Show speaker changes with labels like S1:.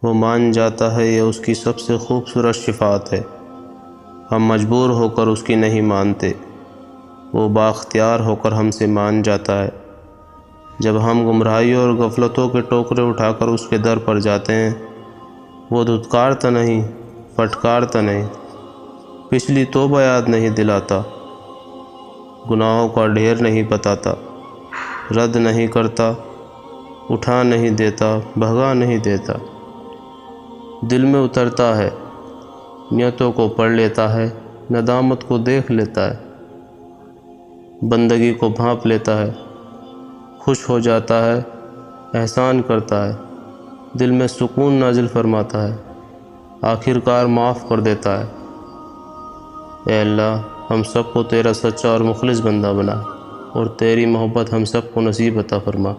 S1: وہ مان جاتا ہے، یہ اس کی سب سے خوبصورت صفات ہے۔ ہم مجبور ہو کر اس کی نہیں مانتے، وہ بااختیار ہو کر ہم سے مان جاتا ہے۔ جب ہم گمراہیوں اور غفلتوں کے ٹوکرے اٹھا کر اس کے در پر جاتے ہیں، وہ دھتکارتا نہیں، پھٹکارتا نہیں، پچھلی توبہ یاد نہیں دلاتا، گناہوں کا ڈھیر نہیں بتاتا، رد نہیں کرتا، اٹھا نہیں دیتا، بھگا نہیں دیتا۔ دل میں اترتا ہے، نیتوں کو پڑھ لیتا ہے، ندامت کو دیکھ لیتا ہے، بندگی کو بھانپ لیتا ہے، خوش ہو جاتا ہے، احسان کرتا ہے، دل میں سکون نازل فرماتا ہے، آخر کار معاف کر دیتا ہے۔ اے اللہ، ہم سب کو تیرا سچا اور مخلص بندہ بنا، اور تیری محبت ہم سب کو نصیب عطا فرما۔